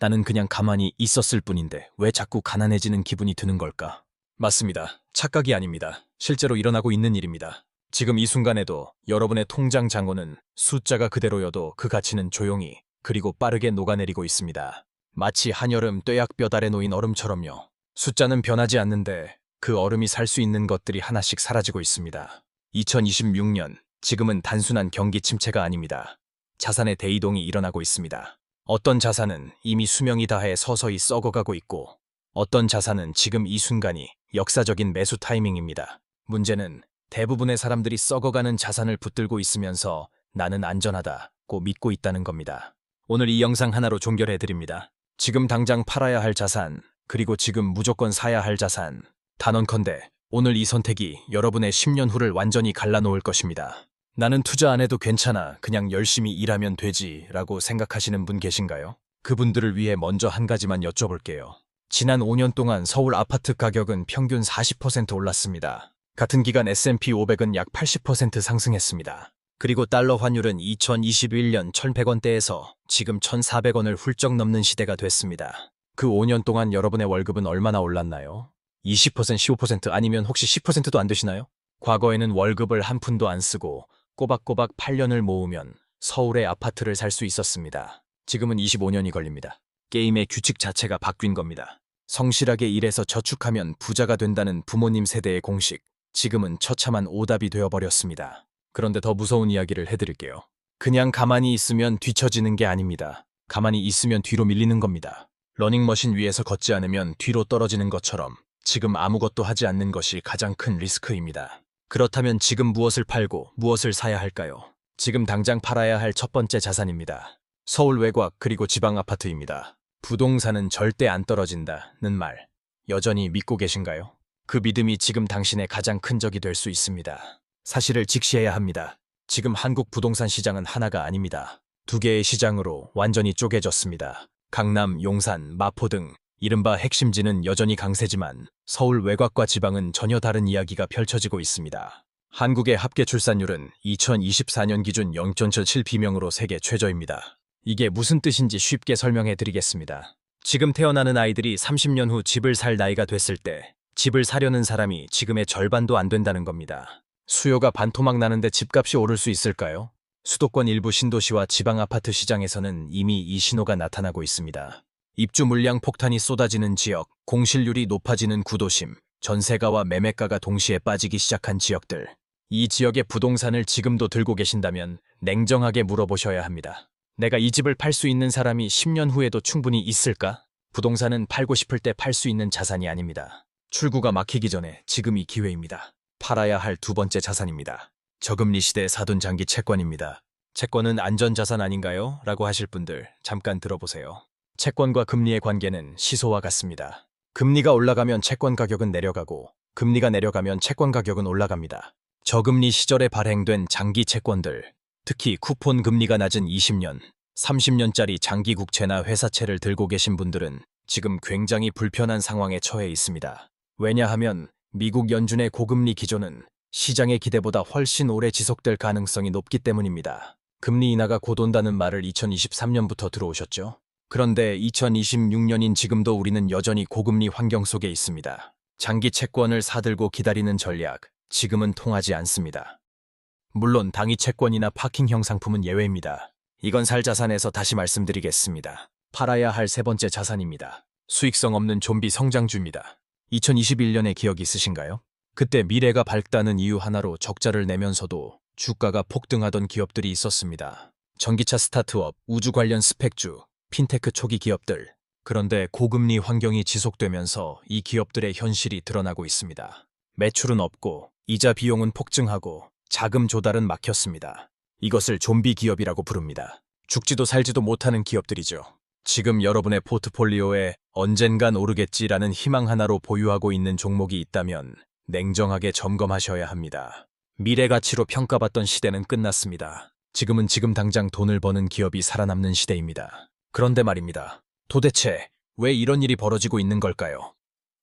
나는 그냥 가만히 있었을 뿐인데 왜 자꾸 가난해지는 기분이 드는 걸까? 맞습니다. 착각이 아닙니다. 실제로 일어나고 있는 일입니다. 지금 이 순간에도 여러분의 통장 잔고는 숫자가 그대로여도 그 가치는 조용히 그리고 빠르게 녹아내리고 있습니다. 마치 한여름 뙤약볕 아래 놓인 얼음처럼요. 숫자는 변하지 않는데 그 얼음이 살 수 있는 것들이 하나씩 사라지고 있습니다. 2026년, 지금은 단순한 경기 침체가 아닙니다. 자산의 대이동이 일어나고 있습니다. 어떤 자산은 이미 수명이 다해 서서히 썩어가고 있고 어떤 자산은 지금 이 순간이 역사적인 매수 타이밍입니다. 문제는 대부분의 사람들이 썩어가는 자산을 붙들고 있으면서 나는 안전하다고 믿고 있다는 겁니다. 오늘 이 영상 하나로 종결해드립니다. 지금 당장 팔아야 할 자산, 그리고 지금 무조건 사야 할 자산. 단언컨대 오늘 이 선택이 여러분의 10년 후를 완전히 갈라놓을 것입니다. 나는 투자 안 해도 괜찮아, 그냥 열심히 일하면 되지 라고 생각하시는 분 계신가요? 그분들을 위해 먼저 한 가지만 여쭤볼게요. 지난 5년 동안 서울 아파트 가격은 평균 40% 올랐습니다. 같은 기간 S&P 500은 약 80% 상승했습니다. 그리고 달러 환율은 2021년 1,100원대에서 지금 1,400원을 훌쩍 넘는 시대가 됐습니다. 그 5년 동안 여러분의 월급은 얼마나 올랐나요? 20%, 15% 아니면 혹시 10%도 안 되시나요? 과거에는 월급을 한 푼도 안 쓰고 꼬박꼬박 8년을 모으면 서울의 아파트를 살 수 있었습니다. 지금은 25년이 걸립니다. 게임의 규칙 자체가 바뀐 겁니다. 성실하게 일해서 저축하면 부자가 된다는 부모님 세대의 공식, 지금은 처참한 오답이 되어버렸습니다. 그런데 더 무서운 이야기를 해드릴게요. 그냥 가만히 있으면 뒤처지는 게 아닙니다. 가만히 있으면 뒤로 밀리는 겁니다. 러닝머신 위에서 걷지 않으면 뒤로 떨어지는 것처럼 지금 아무것도 하지 않는 것이 가장 큰 리스크입니다. 그렇다면 지금 무엇을 팔고 무엇을 사야 할까요? 지금 당장 팔아야 할 첫 번째 자산입니다. 서울 외곽 그리고 지방 아파트입니다. 부동산은 절대 안 떨어진다는 말, 여전히 믿고 계신가요? 그 믿음이 지금 당신의 가장 큰 적이 될 수 있습니다. 사실을 직시해야 합니다. 지금 한국 부동산 시장은 하나가 아닙니다. 두 개의 시장으로 완전히 쪼개졌습니다. 강남, 용산, 마포 등 이른바 핵심지는 여전히 강세지만 서울 외곽과 지방은 전혀 다른 이야기가 펼쳐지고 있습니다. 한국의 합계 출산율은 2024년 기준 0.7비명으로 세계 최저입니다. 이게 무슨 뜻인지 쉽게 설명해 드리겠습니다. 지금 태어나는 아이들이 30년 후 집을 살 나이가 됐을 때 집을 사려는 사람이 지금의 절반도 안 된다는 겁니다. 수요가 반토막 나는데 집값이 오를 수 있을까요? 수도권 일부 신도시와 지방 아파트 시장에서는 이미 이 신호가 나타나고 있습니다. 입주 물량 폭탄이 쏟아지는 지역, 공실률이 높아지는 구도심, 전세가와 매매가가 동시에 빠지기 시작한 지역들. 이 지역의 부동산을 지금도 들고 계신다면 냉정하게 물어보셔야 합니다. 내가 이 집을 팔 수 있는 사람이 10년 후에도 충분히 있을까? 부동산은 팔고 싶을 때 팔 수 있는 자산이 아닙니다. 출구가 막히기 전에 지금이 기회입니다. 팔아야 할 두 번째 자산입니다. 저금리 시대 사돈 장기 채권입니다. 채권은 안전자산 아닌가요? 라고 하실 분들 잠깐 들어보세요. 채권과 금리의 관계는 시소와 같습니다. 금리가 올라가면 채권 가격은 내려가고 금리가 내려가면 채권 가격은 올라갑니다. 저금리 시절에 발행된 장기 채권들, 특히 쿠폰 금리가 낮은 20년, 30년짜리 장기 국채나 회사채를 들고 계신 분들은 지금 굉장히 불편한 상황에 처해 있습니다. 왜냐하면 미국 연준의 고금리 기조는 시장의 기대보다 훨씬 오래 지속될 가능성이 높기 때문입니다. 금리 인하가 곧 온다는 말을 2023년부터 들어오셨죠? 그런데 2026년인 지금도 우리는 여전히 고금리 환경 속에 있습니다. 장기 채권을 사들고 기다리는 전략, 지금은 통하지 않습니다. 물론 당위 채권이나 파킹형 상품은 예외입니다. 이건 살 자산에서 다시 말씀드리겠습니다. 팔아야 할 세 번째 자산입니다. 수익성 없는 좀비 성장주입니다. 2021년의 기억 있으신가요? 그때 미래가 밝다는 이유 하나로 적자를 내면서도 주가가 폭등하던 기업들이 있었습니다. 전기차 스타트업, 우주 관련 스펙주, 핀테크 초기 기업들. 그런데 고금리 환경이 지속되면서 이 기업들의 현실이 드러나고 있습니다. 매출은 없고 이자 비용은 폭증하고 자금 조달은 막혔습니다. 이것을 좀비 기업이라고 부릅니다. 죽지도 살지도 못하는 기업들이죠. 지금 여러분의 포트폴리오에 언젠간 오르겠지라는 희망 하나로 보유하고 있는 종목이 있다면 냉정하게 점검하셔야 합니다. 미래 가치로 평가받던 시대는 끝났습니다. 지금은 지금 당장 돈을 버는 기업이 살아남는 시대입니다. 그런데 말입니다. 도대체 왜 이런 일이 벌어지고 있는 걸까요?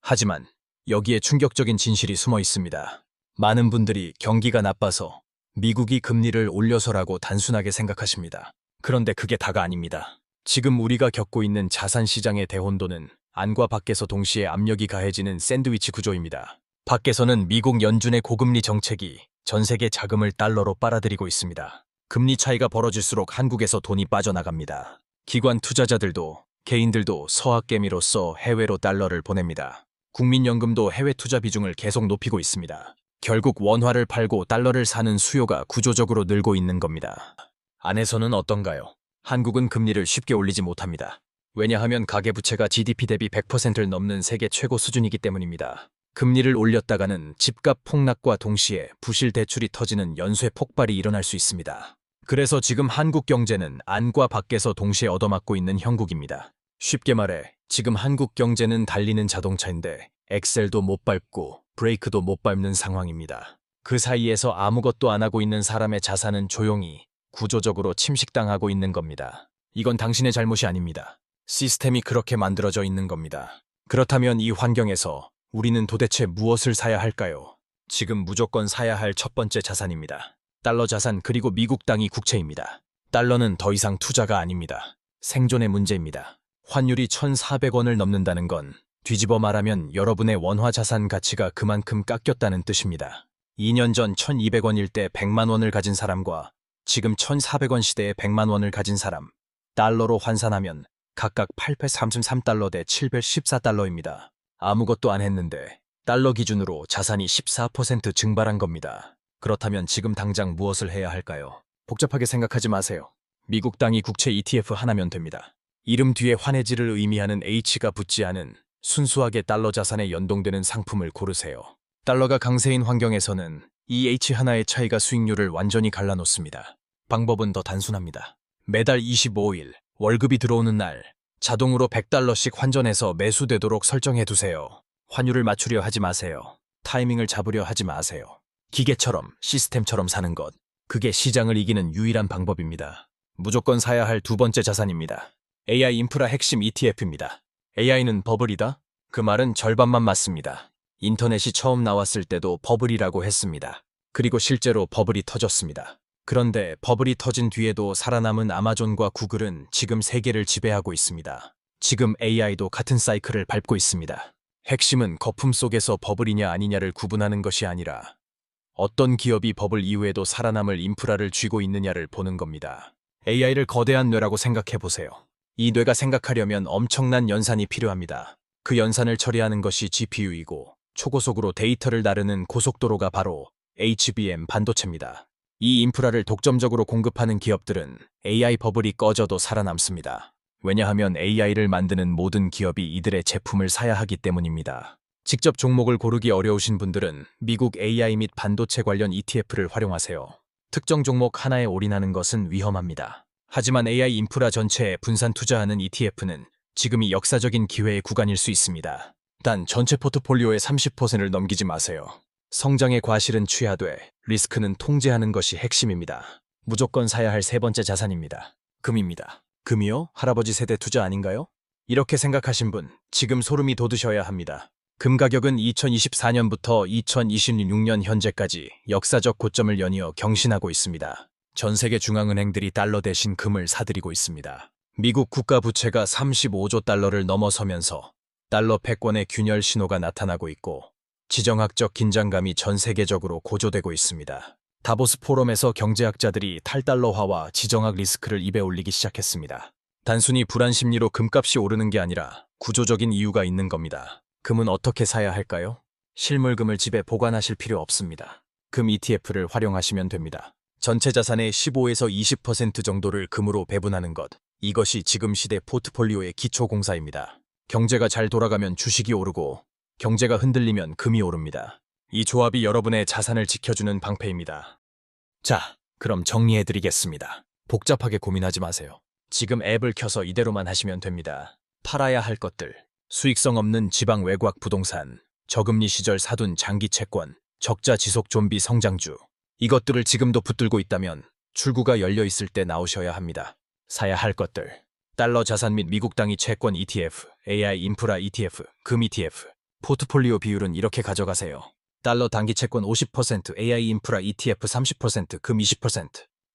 하지만 여기에 충격적인 진실이 숨어 있습니다. 많은 분들이 경기가 나빠서 미국이 금리를 올려서라고 단순하게 생각하십니다. 그런데 그게 다가 아닙니다. 지금 우리가 겪고 있는 자산 시장의 대혼돈은 안과 밖에서 동시에 압력이 가해지는 샌드위치 구조입니다. 밖에서는 미국 연준의 고금리 정책이 전 세계 자금을 달러로 빨아들이고 있습니다. 금리 차이가 벌어질수록 한국에서 돈이 빠져나갑니다. 기관 투자자들도 개인들도 서학개미로서 해외로 달러를 보냅니다. 국민연금도 해외 투자 비중을 계속 높이고 있습니다. 결국 원화를 팔고 달러를 사는 수요가 구조적으로 늘고 있는 겁니다. 안에서는 어떤가요? 한국은 금리를 쉽게 올리지 못합니다. 왜냐하면 가계부채가 GDP 대비 100%를 넘는 세계 최고 수준이기 때문입니다. 금리를 올렸다가는 집값 폭락과 동시에 부실 대출이 터지는 연쇄 폭발이 일어날 수 있습니다. 그래서 지금 한국 경제는 안과 밖에서 동시에 얻어맞고 있는 형국입니다. 쉽게 말해 지금 한국 경제는 달리는 자동차인데 엑셀도 못 밟고 브레이크도 못 밟는 상황입니다. 그 사이에서 아무것도 안 하고 있는 사람의 자산은 조용히 구조적으로 침식당하고 있는 겁니다. 이건 당신의 잘못이 아닙니다. 시스템이 그렇게 만들어져 있는 겁니다. 그렇다면 이 환경에서 우리는 도대체 무엇을 사야 할까요? 지금 무조건 사야 할 첫 번째 자산입니다. 달러 자산 그리고 미국 당위 국채입니다. 달러는 더 이상 투자가 아닙니다. 생존의 문제입니다. 환율이 1,400원을 넘는다는 건 뒤집어 말하면 여러분의 원화 자산 가치가 그만큼 깎였다는 뜻입니다. 2년 전 1,200원일 때 100만 원을 가진 사람과 지금 1,400원 시대에 100만 원을 가진 사람, 달러로 환산하면 각각 833달러 대 714달러입니다. 아무것도 안 했는데 달러 기준으로 자산이 14% 증발한 겁니다. 그렇다면 지금 당장 무엇을 해야 할까요? 복잡하게 생각하지 마세요. 미국 당위 국채 ETF 하나면 됩니다. 이름 뒤에 환해지를 의미하는 H가 붙지 않은 순수하게 달러 자산에 연동되는 상품을 고르세요. 달러가 강세인 환경에서는 이 H 하나의 차이가 수익률을 완전히 갈라놓습니다. 방법은 더 단순합니다. 매달 25일 월급이 들어오는 날 자동으로 100달러씩 환전해서 매수되도록 설정해두세요. 환율을 맞추려 하지 마세요. 타이밍을 잡으려 하지 마세요. 기계처럼 시스템처럼 사는 것, 그게 시장을 이기는 유일한 방법입니다. 무조건 사야 할 두 번째 자산입니다. AI 인프라 핵심 ETF입니다. AI는 버블이다? 그 말은 절반만 맞습니다. 인터넷이 처음 나왔을 때도 버블이라고 했습니다. 그리고 실제로 버블이 터졌습니다. 그런데 버블이 터진 뒤에도 살아남은 아마존과 구글은 지금 세계를 지배하고 있습니다. 지금 AI도 같은 사이클을 밟고 있습니다. 핵심은 거품 속에서 버블이냐 아니냐를 구분하는 것이 아니라 어떤 기업이 버블 이후에도 살아남을 인프라를 쥐고 있느냐를 보는 겁니다. AI를 거대한 뇌라고 생각해보세요. 이 뇌가 생각하려면 엄청난 연산이 필요합니다. 그 연산을 처리하는 것이 GPU이고 초고속으로 데이터를 나르는 고속도로가 바로 HBM 반도체입니다. 이 인프라를 독점적으로 공급하는 기업들은 AI 버블이 꺼져도 살아남습니다. 왜냐하면 AI를 만드는 모든 기업이 이들의 제품을 사야 하기 때문입니다. 직접 종목을 고르기 어려우신 분들은 미국 AI 및 반도체 관련 ETF를 활용하세요. 특정 종목 하나에 올인하는 것은 위험합니다. 하지만 AI 인프라 전체에 분산 투자하는 ETF는 지금이 역사적인 기회의 구간일 수 있습니다. 단 전체 포트폴리오의 30%를 넘기지 마세요. 성장의 과실은 취하되 리스크는 통제하는 것이 핵심입니다. 무조건 사야 할 세 번째 자산입니다. 금입니다. 금이요? 할아버지 세대 투자 아닌가요? 이렇게 생각하신 분, 지금 소름이 돋으셔야 합니다. 금 가격은 2024년부터 2026년 현재까지 역사적 고점을 연이어 경신하고 있습니다. 전 세계 중앙은행들이 달러 대신 금을 사들이고 있습니다. 미국 국가 부채가 35조 달러를 넘어서면서 달러 패권의 균열 신호가 나타나고 있고 지정학적 긴장감이 전 세계적으로 고조되고 있습니다. 다보스 포럼에서 경제학자들이 탈달러화와 지정학 리스크를 입에 올리기 시작했습니다. 단순히 불안 심리로 금값이 오르는 게 아니라 구조적인 이유가 있는 겁니다. 금은 어떻게 사야 할까요? 실물금을 집에 보관하실 필요 없습니다. 금 ETF를 활용하시면 됩니다. 전체 자산의 15에서 20% 정도를 금으로 배분하는 것. 이것이 지금 시대 포트폴리오의 기초 공사입니다. 경제가 잘 돌아가면 주식이 오르고 경제가 흔들리면 금이 오릅니다. 이 조합이 여러분의 자산을 지켜주는 방패입니다. 자, 그럼 정리해드리겠습니다. 복잡하게 고민하지 마세요. 지금 앱을 켜서 이대로만 하시면 됩니다. 팔아야 할 것들, 수익성 없는 지방 외곽 부동산, 저금리 시절 사둔 장기 채권, 적자 지속 좀비 성장주. 이것들을 지금도 붙들고 있다면 출구가 열려 있을 때 나오셔야 합니다. 사야 할 것들, 달러 자산 및 미국 당위 채권 ETF, AI 인프라 ETF, 금 ETF. 포트폴리오 비율은 이렇게 가져가세요. 달러 단기 채권 50%, AI 인프라 ETF 30%, 금 20%.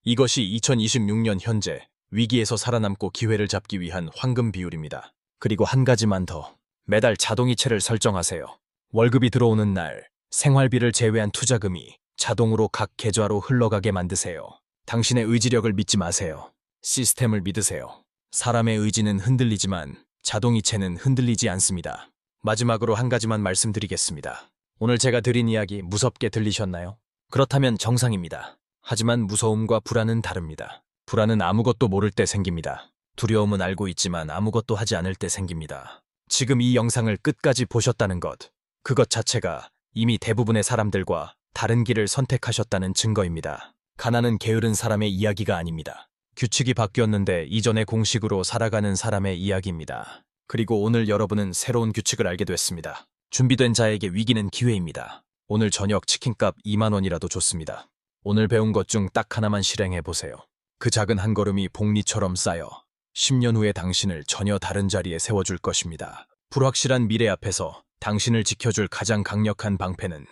이것이 2026년 현재 위기에서 살아남고 기회를 잡기 위한 황금 비율입니다. 그리고 한 가지만 더. 매달 자동이체를 설정하세요. 월급이 들어오는 날, 생활비를 제외한 투자금이 자동으로 각 계좌로 흘러가게 만드세요. 당신의 의지력을 믿지 마세요. 시스템을 믿으세요. 사람의 의지는 흔들리지만 자동이체는 흔들리지 않습니다. 마지막으로 한 가지만 말씀드리겠습니다. 오늘 제가 드린 이야기 무섭게 들리셨나요? 그렇다면 정상입니다. 하지만 무서움과 불안은 다릅니다. 불안은 아무것도 모를 때 생깁니다. 두려움은 알고 있지만 아무것도 하지 않을 때 생깁니다. 지금 이 영상을 끝까지 보셨다는 것, 그것 자체가 이미 대부분의 사람들과 다른 길을 선택하셨다는 증거입니다. 가난은 게으른 사람의 이야기가 아닙니다. 규칙이 바뀌었는데 이전의 공식으로 살아가는 사람의 이야기입니다. 그리고 오늘 여러분은 새로운 규칙을 알게 됐습니다. 준비된 자에게 위기는 기회입니다. 오늘 저녁 치킨값 2만 원이라도 좋습니다. 오늘 배운 것 중 딱 하나만 실행해 보세요. 그 작은 한 걸음이 복리처럼 쌓여 10년 후에 당신을 전혀 다른 자리에 세워줄 것입니다. 불확실한 미래 앞에서 당신을 지켜줄 가장 강력한 방패는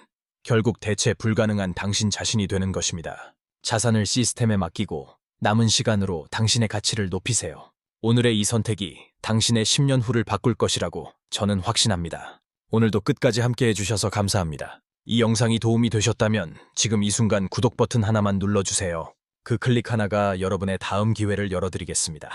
결국 대체 불가능한 당신 자신이 되는 것입니다. 자산을 시스템에 맡기고 남은 시간으로 당신의 가치를 높이세요. 오늘의 이 선택이 당신의 10년 후를 바꿀 것이라고 저는 확신합니다. 오늘도 끝까지 함께 해주셔서 감사합니다. 이 영상이 도움이 되셨다면 지금 이 순간 구독 버튼 하나만 눌러주세요. 그 클릭 하나가 여러분의 다음 기회를 열어드리겠습니다.